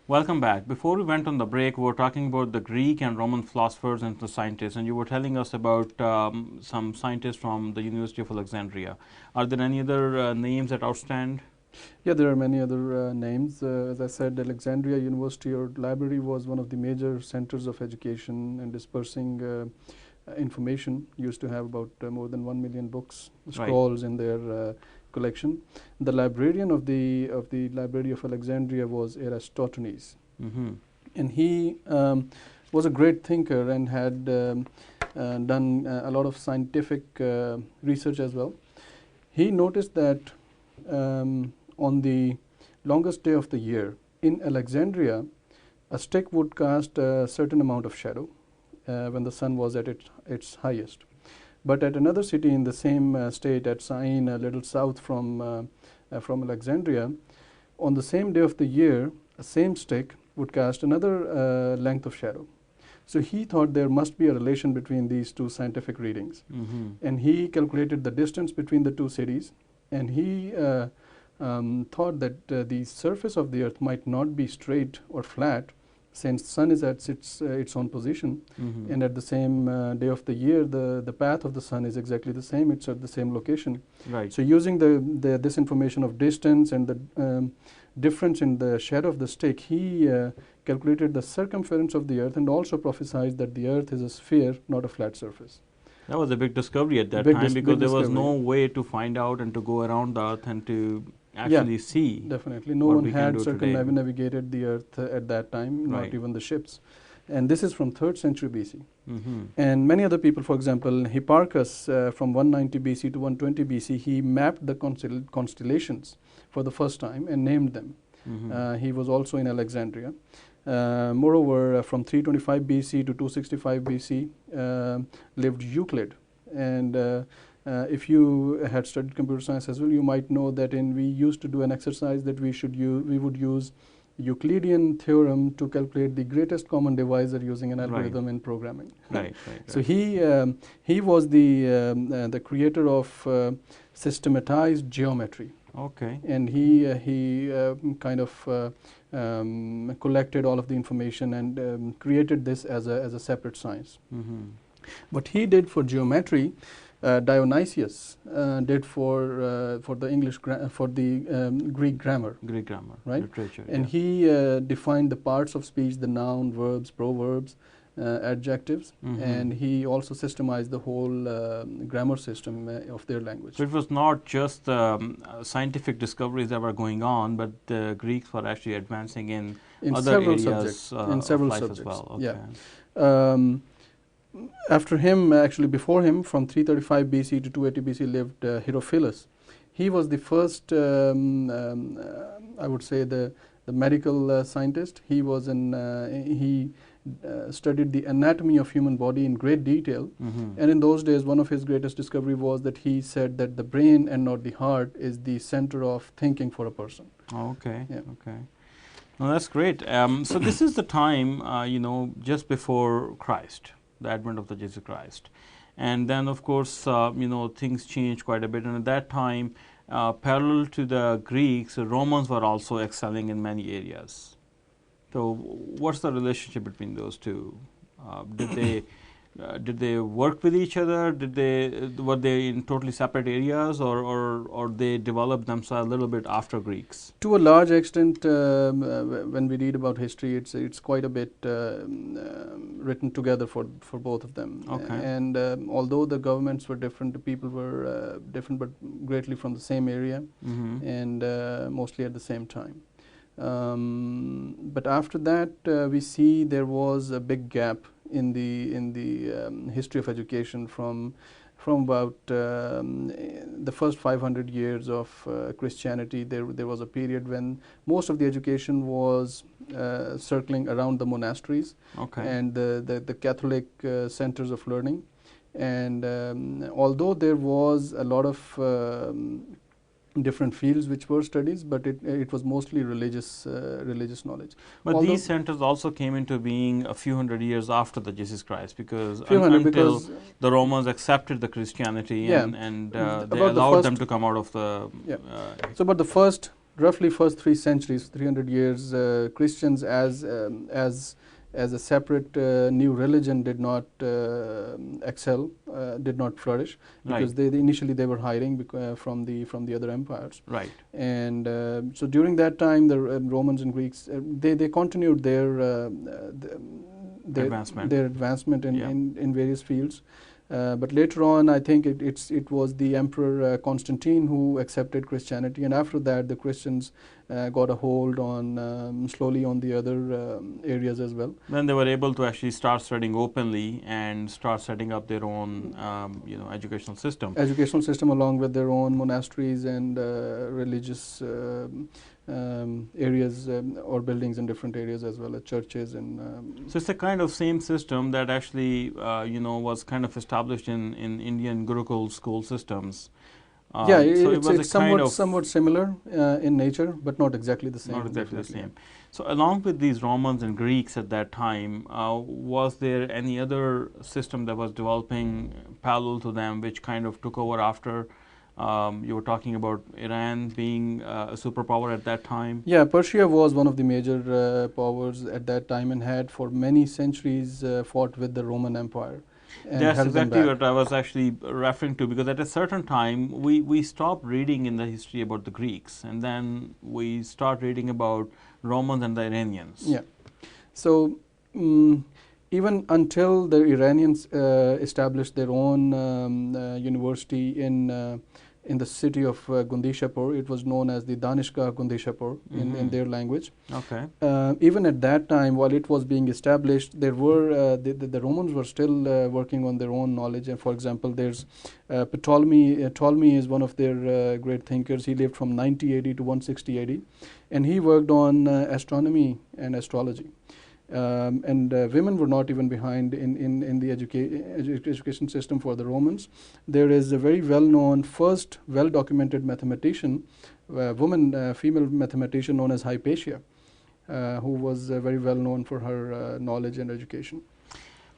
Welcome back. Before we went on the break, we were talking about the Greek and Roman philosophers and the scientists, and you were telling us about some scientists from the University of Alexandria. Are there any other names that outstand? Yeah, there are many other names. As I said, Alexandria University or Library was one of the major centers of education and dispersing information. Used to have about more than 1 million books, scrolls in their collection. The librarian of the Library of Alexandria was Eratosthenes, and he was a great thinker and had done a lot of scientific research as well. He noticed that on the longest day of the year in Alexandria, a stick would cast a certain amount of shadow when the sun was at its highest. But at another city in the same state, at Syene, a little south from Alexandria, on the same day of the year, a same stick would cast another length of shadow. So he thought there must be a relation between these two scientific readings. And he calculated the distance between the two cities, and he thought that the surface of the earth might not be straight or flat, since the sun is at its own position, and at the same day of the year, the path of the sun is exactly the same. It's at the same location. Right. So using this information of distance and the difference in the shadow of the stick, he calculated the circumference of the earth and also prophesied that the earth is a sphere, not a flat surface. That was a big discovery at that time, because there was no way to find out and to go around the earth and to actually see. Definitely. No one had circumnavigated the earth at that time, not even the ships. And this is from 3rd century BC. And many other people, for example, Hipparchus from 190 BC to 120 BC, he mapped the constellations for the first time and named them. He was also in Alexandria. Moreover, from 325 BC to 265 BC lived Euclid. And if you had studied computer science as well, you might know that we used to do an exercise that we would use Euclidean theorem to calculate the greatest common divisor using an algorithm in programming. So he was the creator of systematized geometry. And he kind of collected all of the information and created this as a separate science. What he did for geometry, Dionysius did for the Greek grammar. Right? Literature. And he defined the parts of speech, the noun, verbs, proverbs, adjectives, and he also systemized the whole grammar system of their language. So it was not just scientific discoveries that were going on, but the Greeks were actually advancing in other several areas subjects, in several of life subjects. as well. Yeah. After him, actually before him, from 335 BC to 280 BC lived Herophilus. He was the first, I would say, the medical scientist. He was he studied the anatomy of human body in great detail. And in those days, one of his greatest discovery was that he said that the brain and not the heart is the center of thinking for a person. Okay. No, that's great. So this is the time, just before Christ, the advent of the Jesus Christ. And then, of course, things changed quite a bit. And at that time, parallel to the Greeks, the Romans were also excelling in many areas. So what's the relationship between those two? Did they work with each other? Were they in totally separate areas, or they developed themselves a little bit after Greeks? To a large extent, when we read about history, it's quite a bit written together for both of them. And although the governments were different, the people were different, but greatly from the same area, and mostly at the same time. But after that, we see there was a big gap in the history of education from about the first 500 years of Christianity. There was a period when most of the education was circling around the monasteries and the Catholic centers of learning. And although there was a lot of different fields which were studies, but it was mostly religious knowledge. But these centers also came into being a few hundred years after the Jesus Christ, because until the Romans accepted the Christianity and they allowed them to come out of the... So but the first roughly first 3 centuries, 300 years, Christians as a separate new religion did not excel, did not flourish, because Right. initially they were hiding from the other empires. Right. And so during that time, the Romans and Greeks, they continued Advancement. their advancement Yeah. in various fields. But later on, I think it was the Emperor Constantine who accepted Christianity, and after that, the Christians got a hold on slowly on the other areas as well. Then they were able to actually start studying openly and start setting up their own, educational system. Educational system, along with their own monasteries and religious areas or buildings in different areas, as well as churches and. So it's a kind of same system that actually, was kind of established in Indian Gurukul school systems. Yeah, so it was it's a kind somewhat similar in nature, but not exactly the same. Not exactly the definitely. same. So along with these Romans and Greeks at that time, was there any other system that was developing parallel to them, which kind of took over after? You were talking about Iran being a superpower at that time. Yeah, Persia was one of the major powers at that time, and had for many centuries fought with the Roman Empire. And That's held them exactly back. what I was actually referring to, because at a certain time we stopped reading in the history about the Greeks, and then we start reading about Romans and the Iranians. Yeah. So even until the Iranians established their own university in the city of Gundishapur, it was known as the Danishgah Gundishapur in their language. Okay. Even at that time, while it was being established, there were the Romans were still working on their own knowledge. And for example, there's Ptolemy. Ptolemy is one of their great thinkers. He lived from 90 AD to 160 AD, and he worked on astronomy and astrology. And women were not even behind in the education system for the Romans. There is a very well-known, first well-documented mathematician, female mathematician known as Hypatia, who was very well known for her knowledge and education.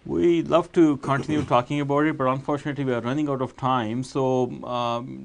We love to continue talking about it, but unfortunately we are running out of time. So,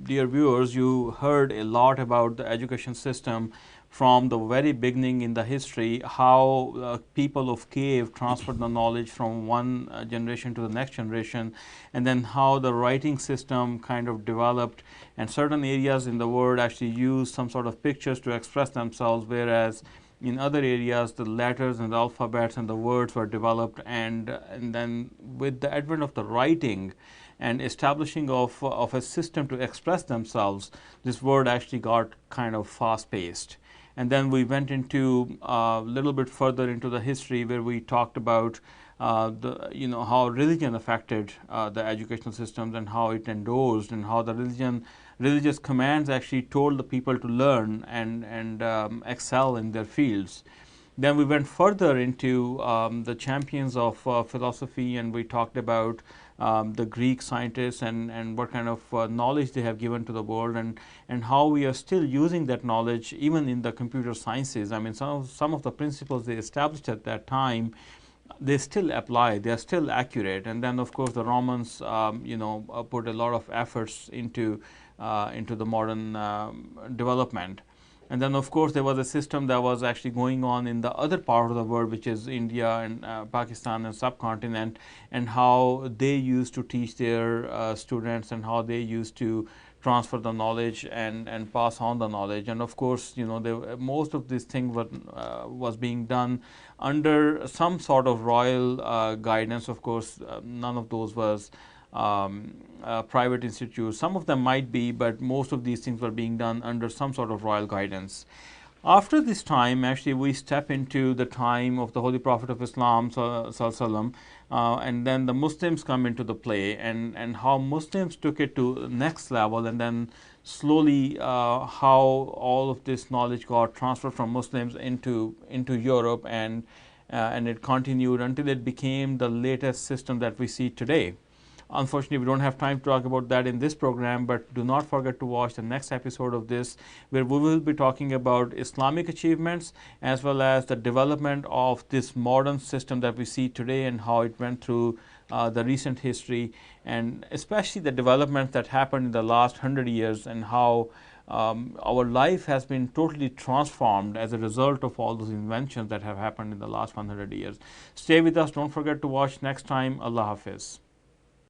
dear viewers, you heard a lot about the education system from the very beginning in the history, how people of cave transferred the knowledge from one generation to the next generation, and then how the writing system kind of developed, and certain areas in the world actually used some sort of pictures to express themselves, whereas in other areas the letters and the alphabets and the words were developed, and then with the advent of the writing and establishing of a system to express themselves, this word actually got kind of fast-paced. And then we went into a little bit further into the history, where we talked about how religion affected the educational systems, and how it endorsed, and how the religious commands actually told the people to learn and excel in their fields. Then we went further into the champions of philosophy, and we talked about the Greek scientists and what kind of knowledge they have given to the world, and how we are still using that knowledge even in the computer sciences. I mean, some of the principles they established at that time, they still apply, they are still accurate. And then of course the Romans put a lot of efforts into the modern development. And then of course there was a system that was actually going on in the other part of the world, which is India and Pakistan and subcontinent, and how they used to teach their students, and how they used to transfer the knowledge and pass on the knowledge. And of course, most of these things was being done under some sort of royal guidance. Of course, none of those was private institutes. Some of them might be, but most of these things were being done under some sort of royal guidance. After this time, actually, we step into the time of the Holy Prophet of Islam, Sallallahu and then the Muslims come into the play, and how Muslims took it to the next level, and then slowly how all of this knowledge got transferred from Muslims into Europe, and it continued until it became the latest system that we see today. Unfortunately, we don't have time to talk about that in this program, but do not forget to watch the next episode of this, where we will be talking about Islamic achievements as well as the development of this modern system that we see today, and how it went through the recent history, and especially the developments that happened in the last 100 years, and how our life has been totally transformed as a result of all those inventions that have happened in the last 100 years. Stay with us. Don't forget to watch next time. Allah Hafiz.